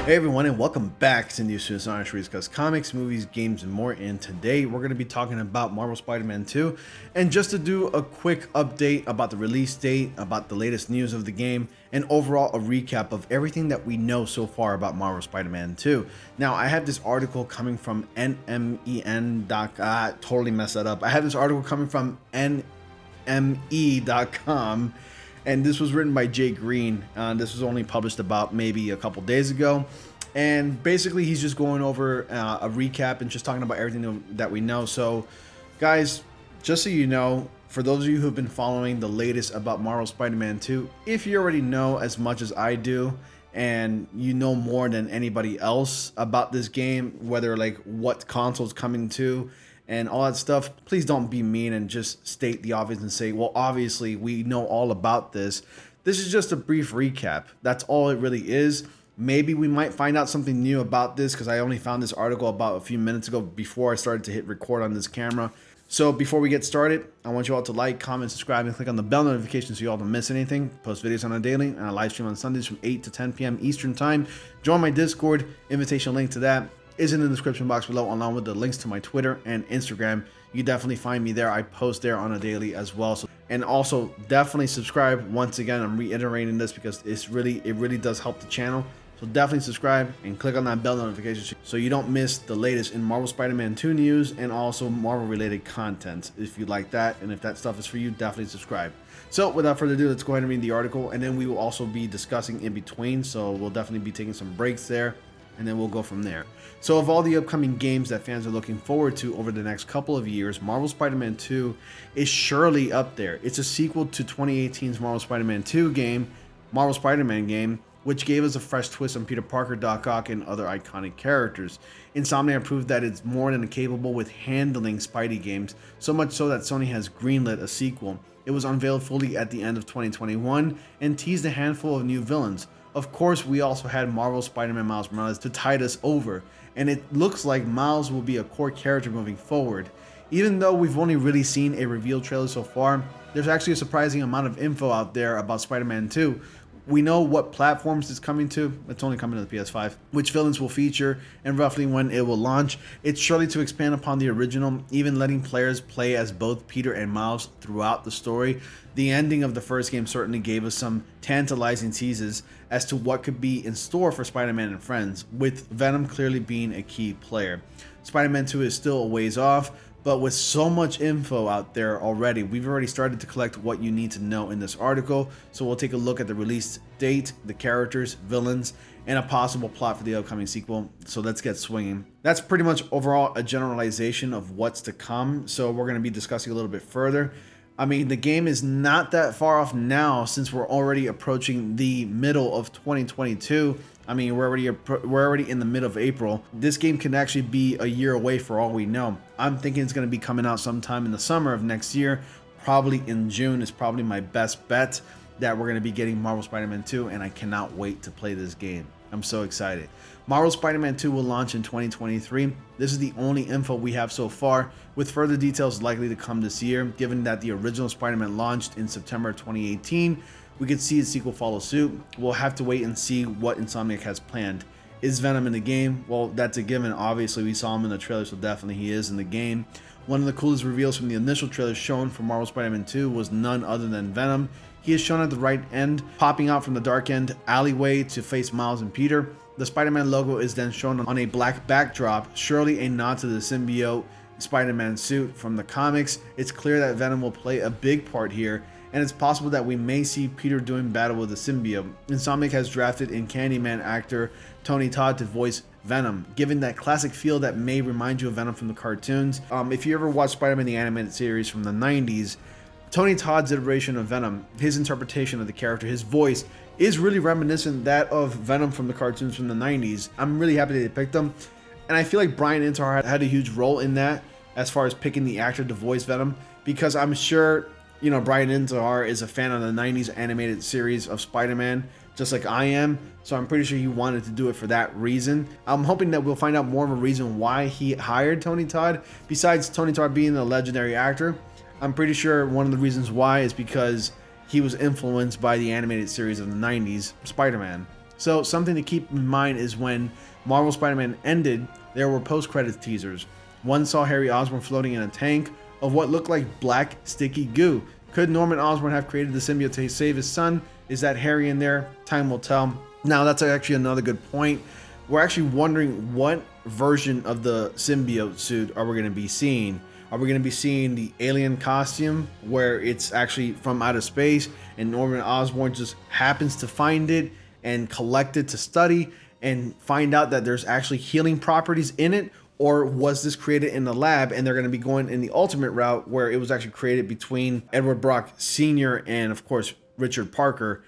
Hey everyone, and welcome back to New Students Honest We discuss comics, movies, games, and more. And today we're going to be talking about Marvel Spider-Man 2. And just to do a quick update about the release date, about the latest news of the game, and overall a recap of everything that we know so far about Marvel Spider-Man 2. Now, I have this article coming from nmen.com. Totally messed that up. I have this article coming from nme.com. And this was written by Jay Green. This was only published about maybe a couple days ago. And basically, he's just going over a recap and just talking about everything that we know. So, guys, just so you know, for those of you who have been following the latest about Marvel Spider-Man 2, if you already know as much as I do, and you know more than anybody else about this game, whether like what console's coming to, and all that stuff, please don't be mean and just state the obvious and say, well, obviously we know all about this. This is just a brief recap. That's all it really is. Maybe we might find out something new about this because I only found this article about a few minutes ago before I started to hit record on this camera. So before we get started, I want you all to like, comment, subscribe, and click on the bell notification so you all don't miss anything. Post videos on a daily, and I live stream on Sundays from 8 to 10 p.m. Eastern Time. Join my Discord. Invitation link to that is in the description box below, along with the links to my Twitter and Instagram. You definitely find me there. I post there on a daily as well. So, and also definitely subscribe. Once again, I'm reiterating this because it really does help the channel. So definitely subscribe and click on that bell notification so you don't miss the latest in Marvel Spider-Man 2 news and also Marvel related content. If you like that and if that stuff is for you, definitely subscribe. So without further ado, let's go ahead and read the article, and then we will also be discussing in between. So we'll definitely be taking some breaks there, and then we'll go from there. So of all the upcoming games that fans are looking forward to over the next couple of years, Marvel Spider-Man 2 is surely up there. It's a sequel to 2018's Marvel Spider-Man 2 game, Marvel Spider-Man game, which gave us a fresh twist on Peter Parker, Doc Ock, and other iconic characters. Insomniac proved that it's more than capable with handling Spidey games, so much so that Sony has greenlit a sequel. It was unveiled fully at the end of 2021 and teased a handful of new villains. Of course, we also had Marvel Spider-Man Miles Morales to tide us over, and it looks like Miles will be a core character moving forward. Even though we've only really seen a reveal trailer so far, there's actually a surprising amount of info out there about Spider-Man 2. We know what platforms it's coming to. It's only coming to the PS5. Which villains will feature and roughly when it will launch. It's surely to expand upon the original, even letting players play as both Peter and Miles throughout the story. The ending of the first game certainly gave us some tantalizing teases as to what could be in store for Spider-Man and friends, with Venom clearly being a key player. Spider-Man 2 is still a ways off, but with so much info out there already, we've already started to collect what you need to know in this article. So we'll take a look at the release date, the characters, villains, and a possible plot for the upcoming sequel. So let's get swinging. That's pretty much overall a generalization of what's to come. So we're going to be discussing a little bit further. I mean, the game is not that far off now since we're already approaching the middle of 2022. I mean, we're already in the mid of April. This game can actually be a year away for all we know. I'm thinking it's going to be coming out sometime in the summer of next year. Probably in June is probably my best bet that we're going to be getting Marvel Spider-Man 2, and I cannot wait to play this game. I'm so excited. Marvel Spider-Man 2 will launch in 2023. This is the only info we have so far, with further details likely to come this year. Given that the original Spider-Man launched in September 2018, we could see its sequel follow suit. We'll have to wait and see what Insomniac has planned. Is Venom in the game? Well, that's a given. Obviously, we saw him in the trailer, so definitely he is in the game. One of the coolest reveals from the initial trailer shown for Marvel Spider-Man 2 was none other than Venom. He is shown at the right end, popping out from the dark end alleyway to face Miles and Peter. The Spider-Man logo is then shown on a black backdrop, surely a nod to the symbiote Spider-Man suit from the comics. It's clear that Venom will play a big part here, and it's possible that we may see Peter doing battle with the symbiote. Insomniac has drafted in Candyman actor Tony Todd to voice Venom, giving that classic feel that may remind you of Venom from the cartoons. If you ever watched Spider-Man the animated series from the 90s, Tony Todd's iteration of Venom, his interpretation of the character, his voice, is really reminiscent that of Venom from the cartoons from the 90s. I'm really happy they picked him, and I feel like Brian Intar had a huge role in that as far as picking the actor to voice Venom, because I'm sure, you know, Brian Intar is a fan of the 90s animated series of Spider-Man, just like I am, so I'm pretty sure he wanted to do it for that reason. I'm hoping that we'll find out more of a reason why he hired Tony Todd, besides Tony Todd being a legendary actor. I'm pretty sure one of the reasons why is because he was influenced by the animated series of the 90s, Spider-Man. So something to keep in mind is when Marvel Spider-Man ended, there were post-credits teasers. One saw Harry Osborn floating in a tank of what looked like black sticky goo. Could Norman Osborn have created the symbiote to save his son? Is that Harry in there? Time will tell. Now that's actually another good point. We're actually wondering what version of the symbiote suit are we going to be seeing. Are we going to be seeing the alien costume where it's actually from outer space and Norman Osborn just happens to find it and collect it to study and find out that there's actually healing properties in it? Or was this created in the lab and they're going to be going in the ultimate route where it was actually created between Edward Brock Sr. and of course Richard Parker?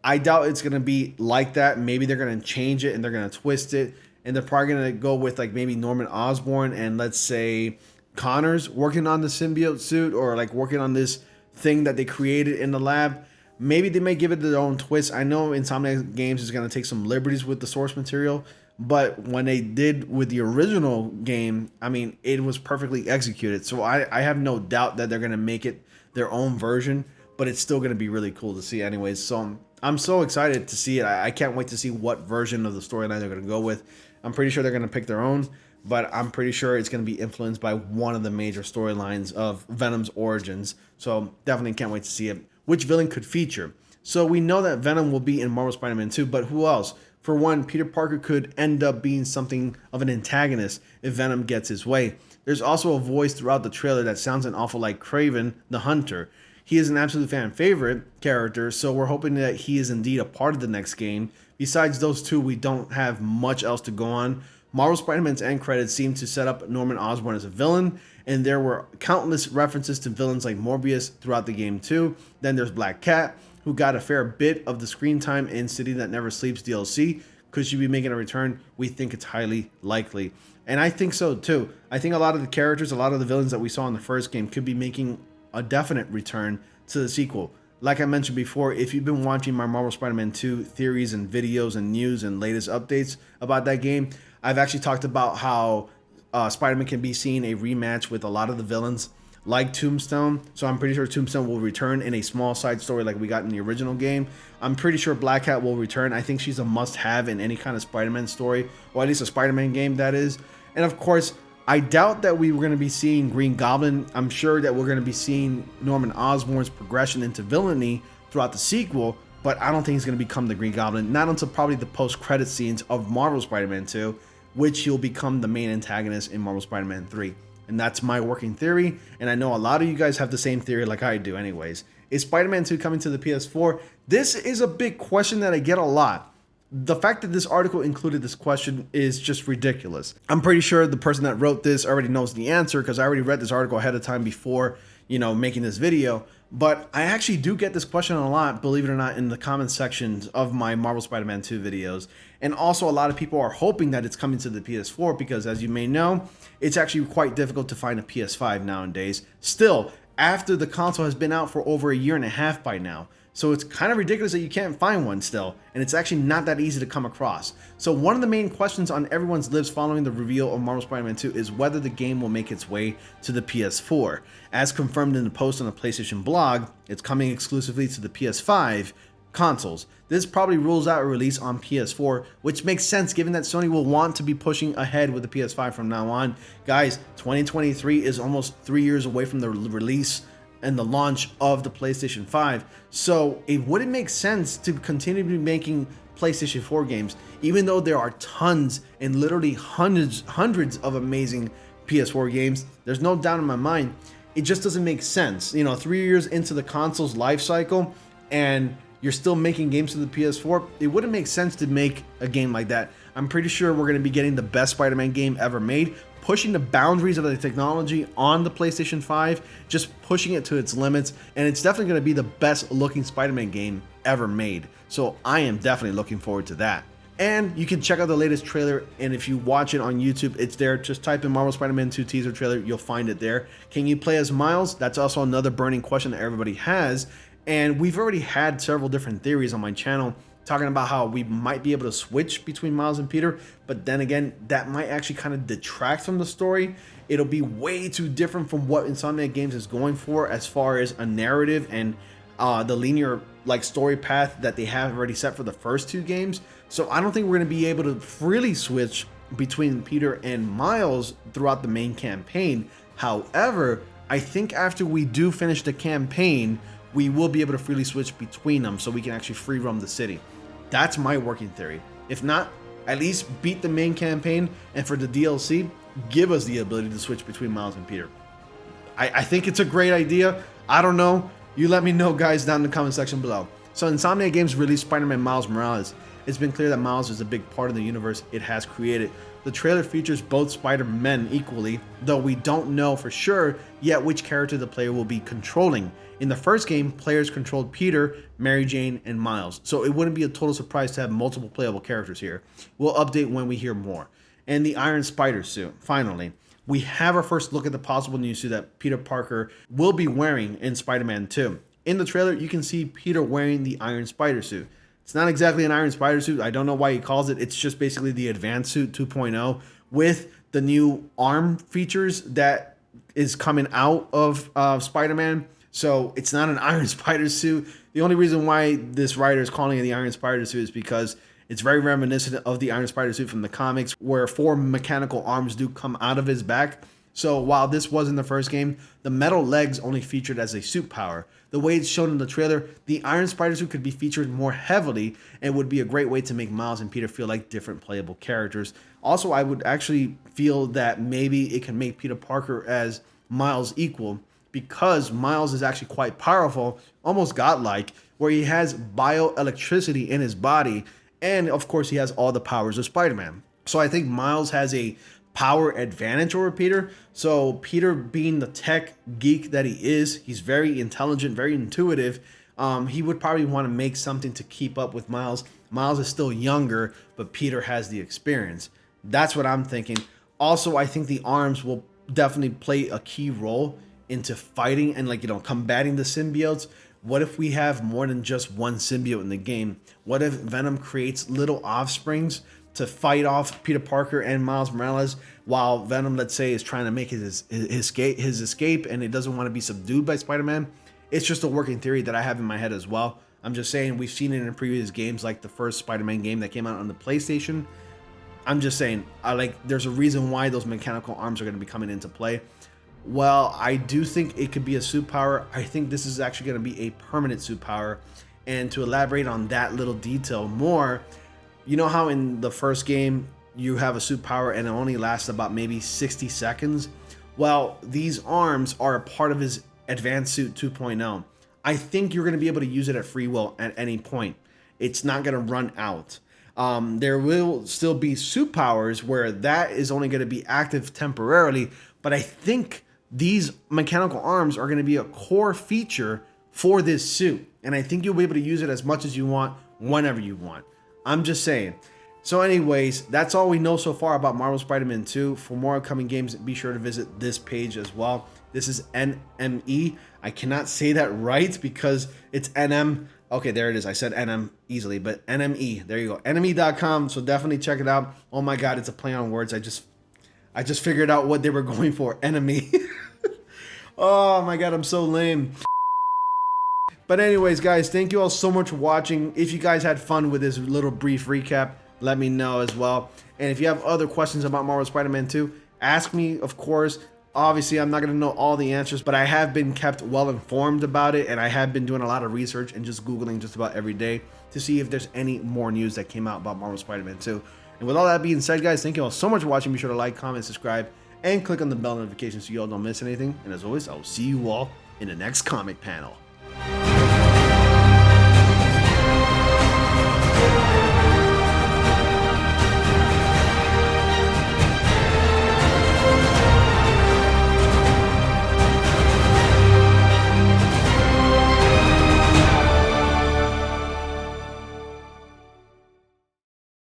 I doubt it's going to be like that. Maybe they're going to change it and they're going to twist it, and they're probably going to go with like maybe Norman Osborn and let's say Connors working on the symbiote suit, or like working on this thing that they created in the lab. Maybe they may give it their own twist. I know Insomniac Games is going to take some liberties with the source material, but when they did with the original game, I mean, it was perfectly executed. So I have no doubt that they're going to make it their own version, but it's still going to be really cool to see anyways. So I'm so excited to see it. I can't wait to see what version of the storyline they're going to go with. I'm pretty sure they're going to pick their own, but I'm pretty sure it's going to be influenced by one of the major storylines of Venom's origins. So definitely can't wait to see it. Which villain could feature? So we know that Venom will be in Marvel Spider-Man 2, but who else? For one, Peter Parker could end up being something of an antagonist if Venom gets his way. There's also a voice throughout the trailer that sounds an awful like Kraven the Hunter. He is an absolute fan favorite character, so we're hoping that he is indeed a part of the next game. Besides those two, we don't have much else to go on. Marvel Spider-Man's end credits seem to set up Norman Osborn as a villain, and there were countless references to villains like Morbius throughout the game too. Then there's Black Cat, who got a fair bit of the screen time in City That Never Sleeps DLC. Could she be making a return? We think it's highly likely. And I think so too. I think a lot of the characters, a lot of the villains that we saw in the first game could be making a definite return to the sequel. Like I mentioned before, if you've been watching my Marvel Spider-Man 2 theories and videos and news and latest updates about that game, I've actually talked about how Spider-Man can be seeing a rematch with a lot of the villains like Tombstone. So I'm pretty sure Tombstone will return in a small side story like we got in the original game. I'm pretty sure Black Cat will return. I think she's a must-have in any kind of Spider-Man story, or at least a Spider-Man game, that is. And of course, I doubt that we were going to be seeing Green Goblin. I'm sure that we're going to be seeing Norman Osborn's progression into villainy throughout the sequel, but I don't think he's going to become the Green Goblin, not until probably the post-credit scenes of Marvel Spider-Man 2, which he'll become the main antagonist in Marvel Spider-Man 3. And that's my working theory, and I know a lot of you guys have the same theory like I do anyways. Is Spider-Man 2 coming to the PS4? This is a big question that I get a lot. The fact that this article included this question is just ridiculous. I'm pretty sure the person that wrote this already knows the answer because I already read this article ahead of time before, making this video. But I actually do get this question a lot, believe it or not, in the comment sections of my Marvel Spider-Man 2 videos. And also a lot of people are hoping that it's coming to the PS4 because, as you may know, it's actually quite difficult to find a PS5 nowadays. Still, after the console has been out for over a year and a half by now. So it's kind of ridiculous that you can't find one still, and it's actually not that easy to come across. So one of the main questions on everyone's lips following the reveal of Marvel Spider-Man 2 is whether the game will make its way to the PS4. As confirmed in the post on the PlayStation blog, it's coming exclusively to the PS5 consoles. This probably rules out a release on PS4, which makes sense given that Sony will want to be pushing ahead with the PS5 from now on. Guys, 2023 is almost 3 years away from the release and the launch of the PlayStation 5. So it wouldn't make sense to continue to be making PlayStation 4 games, even though there are tons and literally hundreds of amazing PS4 games. There's no doubt in my mind. It just doesn't make sense. 3 years into the console's life cycle and you're still making games to the PS4, it wouldn't make sense to make a game like that. I'm pretty sure we're going to be getting the best Spider-Man game ever made, pushing the boundaries of the technology on the PlayStation 5, just pushing it to its limits, and it's definitely going to be the best looking Spider-Man game ever made. So I am definitely looking forward to that. And you can check out the latest trailer, and if you watch it on YouTube, it's there. Just type in Marvel Spider-Man 2 teaser trailer, you'll find it there. Can you play as Miles? That's also another burning question that everybody has. And we've already had several different theories on my channel talking about how we might be able to switch between Miles and Peter, but then again, that might actually kind of detract from the story. It'll be way too different from what Insomniac Games is going for as far as a narrative and the linear like story path that they have already set for the first 2 games. So I don't think we're going to be able to freely switch between Peter and Miles throughout the main campaign. However, I think after we do finish the campaign, we will be able to freely switch between them so we can actually free roam the city. That's my working theory. If not, at least beat the main campaign, and for the DLC, give us the ability to switch between Miles and Peter. I think it's a great idea. I don't know. You let me know, guys, down in the comment section below. So Insomniac Games released Spider-Man Miles Morales. It's been clear that Miles is a big part of the universe it has created. The trailer features both Spider-Men equally, though we don't know for sure yet which character the player will be controlling. In the first game, players controlled Peter, Mary Jane, and Miles, so it wouldn't be a total surprise to have multiple playable characters here. We'll update when we hear more. And the Iron Spider suit, finally. We have our first look at the possible new suit that Peter Parker will be wearing in Spider-Man 2. In the trailer, you can see Peter wearing the Iron Spider suit. It's not exactly an Iron Spider suit. I don't know why he calls it. It's just basically the Advanced Suit 2.0 with the new arm features that is coming out of Spider-Man. So it's not an Iron Spider suit. The only reason why this writer is calling it the Iron Spider suit is because it's very reminiscent of the Iron Spider suit from the comics, where 4 mechanical arms do come out of his back. So while this was in the first game, the metal legs only featured as a suit power. The way it's shown in the trailer, the Iron Spider suit could be featured more heavily and would be a great way to make Miles and Peter feel like different playable characters. Also, I would actually feel that maybe it can make Peter Parker as Miles equal, because Miles is actually quite powerful, almost godlike, where he has bioelectricity in his body, and of course he has all the powers of Spider-Man. So I think Miles has a power advantage over Peter. So Peter, being the tech geek that he is, he's very intelligent, very intuitive. He would probably want to make something to keep up with Miles. Miles is still younger, but Peter has the experience. That's what I'm thinking. Also, I think the arms will definitely play a key role into fighting and, like, combating the symbiotes. What if we have more than just one symbiote in the game? What if Venom creates little offsprings to fight off Peter Parker and Miles Morales, while Venom, let's say, is trying to make his escape and it doesn't want to be subdued by Spider-Man? It's just a working theory that I have in my head as well. I'm just saying, we've seen it in previous games, like the first Spider-Man game that came out on the PlayStation. I'm just saying, there's a reason why those mechanical arms are going to be coming into play. Well, I do think it could be a suit power. I think this is actually going to be a permanent suit power. And to elaborate on that little detail more, you know how in the first game you have a suit power and it only lasts about maybe 60 seconds? Well, these arms are a part of his Advanced Suit 2.0. I think you're going to be able to use it at free will at any point. It's not going to run out. There will still be suit powers where that is only going to be active temporarily, but I think these mechanical arms are going to be a core feature for this suit, and I think you'll be able to use it as much as you want, whenever you want. I'm just saying. So anyways, that's all we know so far about Marvel Spider-Man 2. For more upcoming games, be sure to visit this page as well. This is NME. I cannot say that right because it's NM. Okay, there it is. I said NM easily, but NME. There you go. NME.com. So definitely check it out. Oh my God, it's a play on words. I just figured out what they were going for. Enemy. Oh my God, I'm so lame. But anyways, guys, thank you all so much for watching. If you guys had fun with this little brief recap, let me know as well. And if you have other questions about Marvel Spider-Man 2, ask me, of course. Obviously, I'm not going to know all the answers, but I have been kept well informed about it, and I have been doing a lot of research and just Googling just about every day to see if there's any more news that came out about Marvel Spider-Man 2. And with all that being said, guys, thank you all so much for watching. Be sure to like, comment, subscribe, and click on the bell notification so you all don't miss anything. And as always, I will see you all in the next comic panel.